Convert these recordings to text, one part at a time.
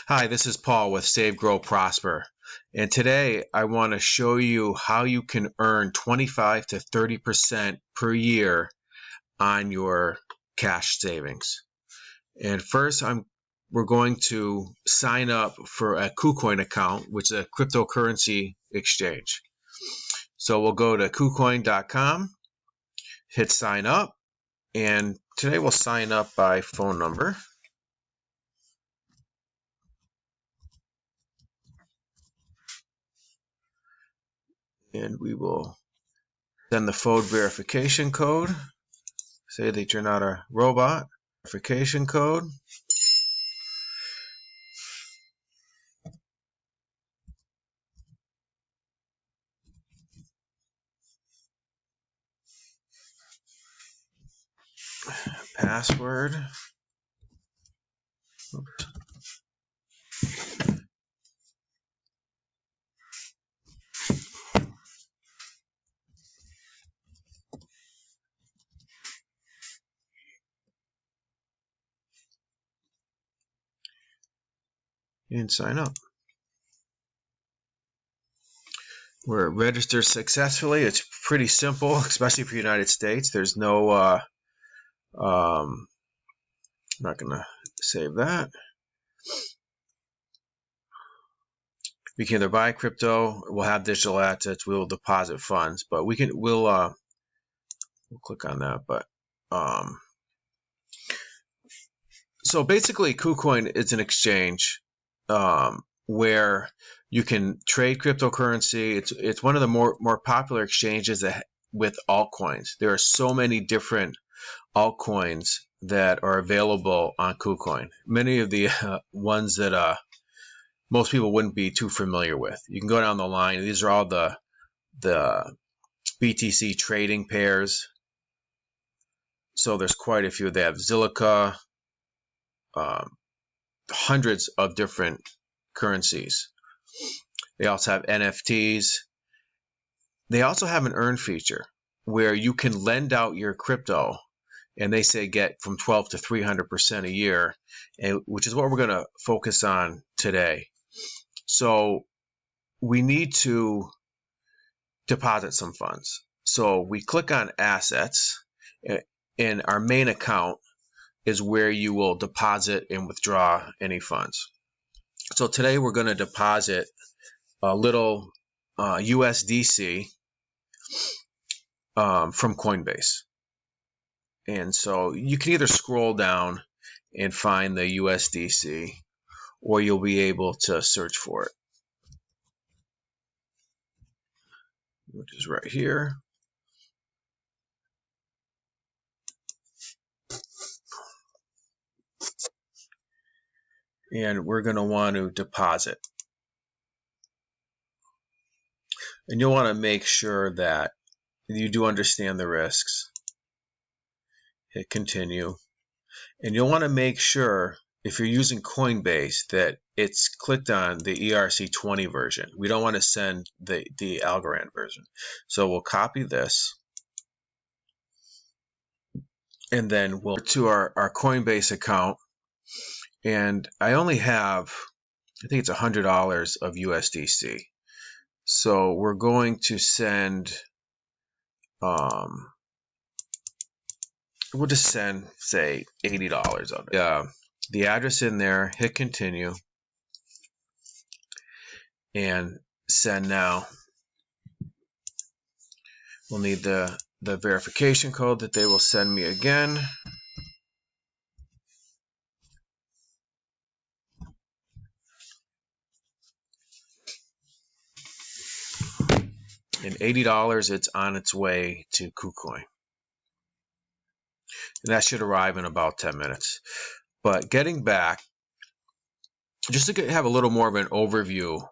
Hi, this is Paul with Save, Grow, Prosper. And today I want to show you how you can earn 25 to 30% per year on your cash savings. And first, we're going to sign up for a KuCoin account, which is a cryptocurrency exchange. So we'll go to KuCoin.com, hit sign up, and today we'll sign up by phone number. And we will send the phone verification code. Say that you're not a robot. Verification code. Password. Oops. And sign up. We're registered successfully. It's pretty simple, especially for the United States. There's no, I'm not going to save that. We can either buy crypto, we'll have digital assets, we'll deposit funds, but we'll click on that. But so basically, KuCoin is an exchange where you can trade cryptocurrency. It's one of the more popular exchanges with altcoins. There are so many different altcoins that are available on KuCoin. Many of the ones that most people wouldn't be too familiar with. You can go down the line. These are all the BTC trading pairs. So there's quite a few. They have Zilliqa, hundreds of different currencies. They also have NFTs. They also have an earn feature where you can lend out your crypto, and they say get from 12 to 300% a year, which is what we're going to focus on today. So we need to deposit some funds. So we click on assets, and our main account is where you will deposit and withdraw any funds. So today we're going to deposit a little USDC from Coinbase. And so you can either scroll down and find the USDC, or you'll be able to search for it, which is right here. And we're going to want to deposit. And you'll want to make sure that you do understand the risks. Hit continue. And you'll want to make sure, if you're using Coinbase, that it's clicked on the ERC20 version. We don't want to send the Algorand version. So we'll copy this. And then we'll to our Coinbase account. And I only have, I think it's $100 of USDC. So we're going to send, we'll just send, say, $80 of it. The address in there, hit continue, and send now. We'll need the verification code that they will send me again. And $80, it's on its way to KuCoin. And that should arrive in about 10 minutes. But getting back, just to have a little more of an overview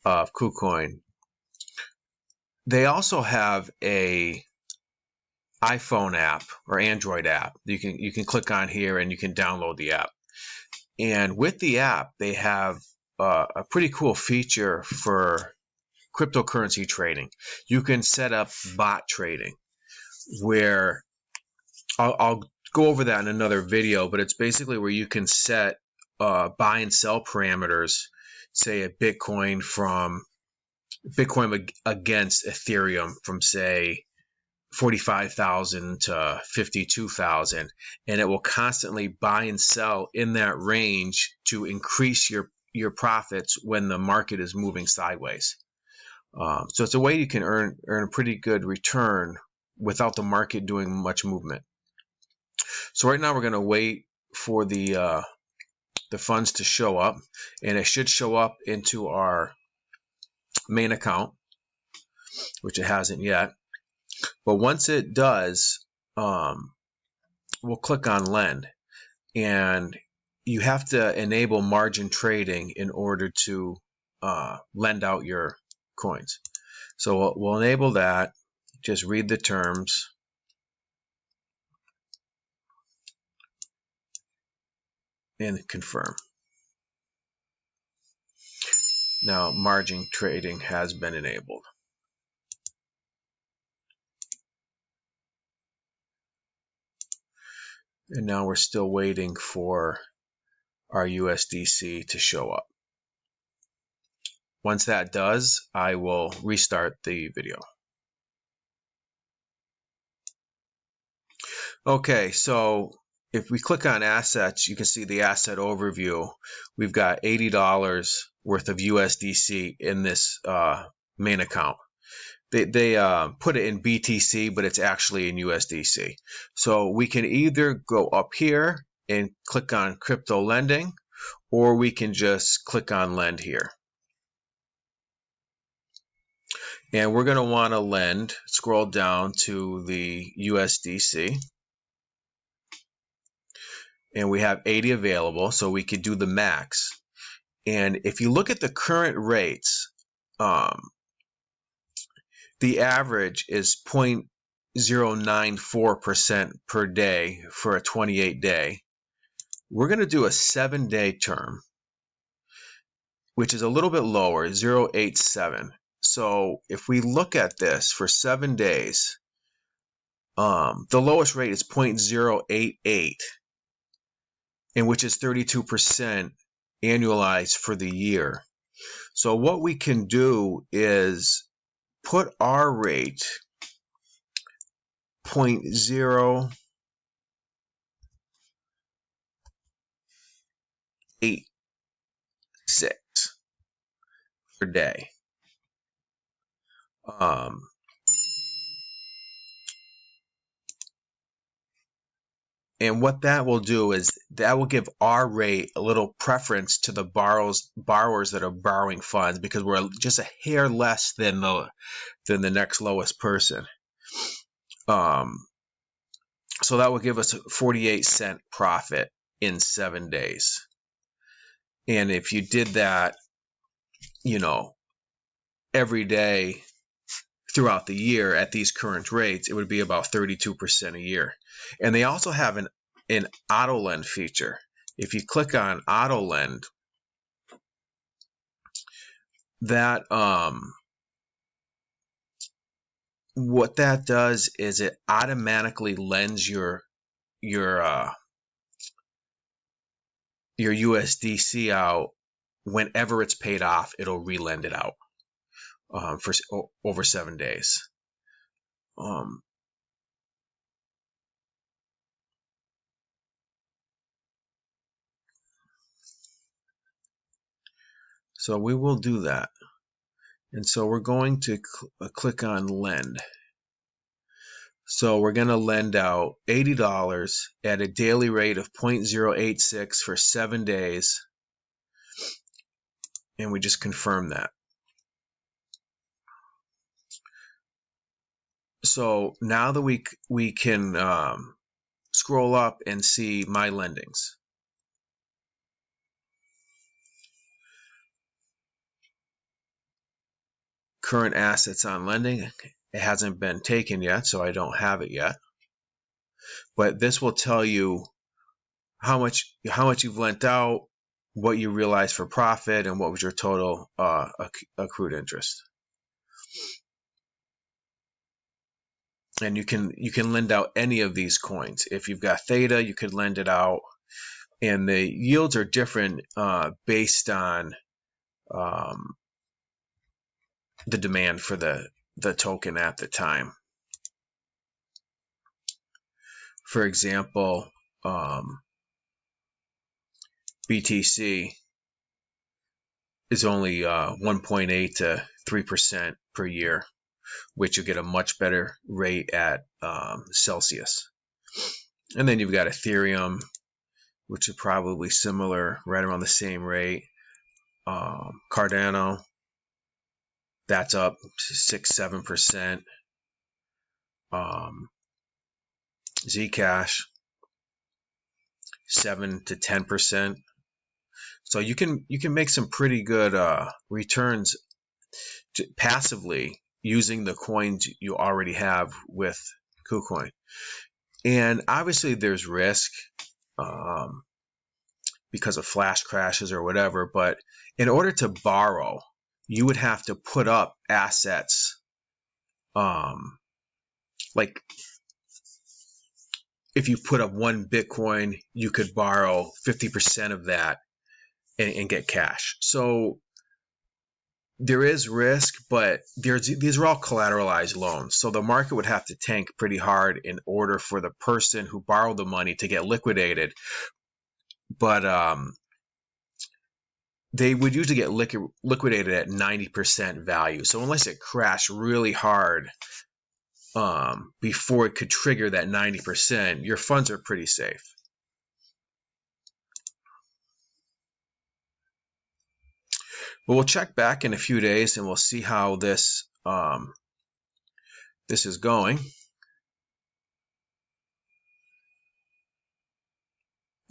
of KuCoin, they also have a iPhone app or Android app. You can click on here and you can download the app. And with the app, they have a pretty cool feature for cryptocurrency trading. You can set up bot trading, where I'll go over that in another video, but it's basically where you can set buy and sell parameters, say a Bitcoin against Ethereum from say 45,000 to 52,000, and it will constantly buy and sell in that range to increase your profits when the market is moving sideways. So it's a way you can earn a pretty good return without the market doing much movement. So right now we're going to wait for the funds to show up, and it should show up into our main account, which it hasn't yet. But once it does, we'll click on lend, and you have to enable margin trading in order to lend out your coins. So we'll enable that. Just read the terms. And confirm. Now margin trading has been enabled. And now we're still waiting for our USDC to show up. Once that does, I will restart the video. Okay, so if we click on assets, you can see the asset overview. We've got $80 worth of USDC in this main account. They put it in BTC, but it's actually in USDC. So we can either go up here and click on crypto lending, or we can just click on lend here. And we're going to want to lend. Scroll down to the USDC. And we have 80 available, so we could do the max. And if you look at the current rates, the average is 0.094% per day for a 28-day. We're going to do a 7-day term, which is a little bit lower, 0.87. So if we look at this for 7 days, the lowest rate is 0.088, and which is 32% annualized for the year. So what we can do is put our rate 0.086 per day. And what that will do is that will give our rate a little preference to the borrowers that are borrowing funds, because we're just a hair less than the next lowest person. So that will give us a 48-cent profit in 7 days. And if you did that, every day throughout the year at these current rates, it would be about 32% a year. And they also have an auto lend feature. If you click on auto lend, that what that does is it automatically lends your USDC out. Whenever it's paid off, it'll relend it out for over 7 days. So we will do that. And so we're going to click on lend. So we're going to lend out $80 at a daily rate of 0.086 for 7 days. And we just confirm that. So now that we can scroll up and see my lendings. Current assets on lending. It hasn't been taken yet, so I don't have it yet. But this will tell you how much you've lent out, what you realized for profit, and what was your total accrued interest. And you can lend out any of these coins. If you've got Theta, you could lend it out. and the yields are different based on the demand for the token at the time. For example, BTC is only 1.8 to 3% per year, which you get a much better rate at Celsius. And then you've got Ethereum, which is probably similar, right around the same rate. Cardano, that's up 6-7%. Zcash, 7 to 10%. So you can make some pretty good returns passively using the coins you already have with KuCoin. And obviously there's risk because of flash crashes or whatever, but in order to borrow, you would have to put up assets. Like if you put up 1 Bitcoin, you could borrow 50% of that and get cash. So there is risk, but these are all collateralized loans. So the market would have to tank pretty hard in order for the person who borrowed the money to get liquidated. But they would usually get liquidated at 90% value. So unless it crashed really hard before it could trigger that 90%, your funds are pretty safe. But we'll check back in a few days and we'll see how this is going.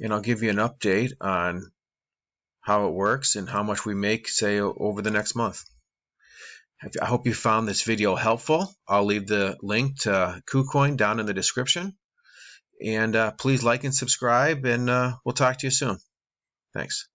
And I'll give you an update on how it works and how much we make, say, over the next month. I hope you found this video helpful. I'll leave the link to KuCoin down in the description. And please like and subscribe, and we'll talk to you soon. Thanks.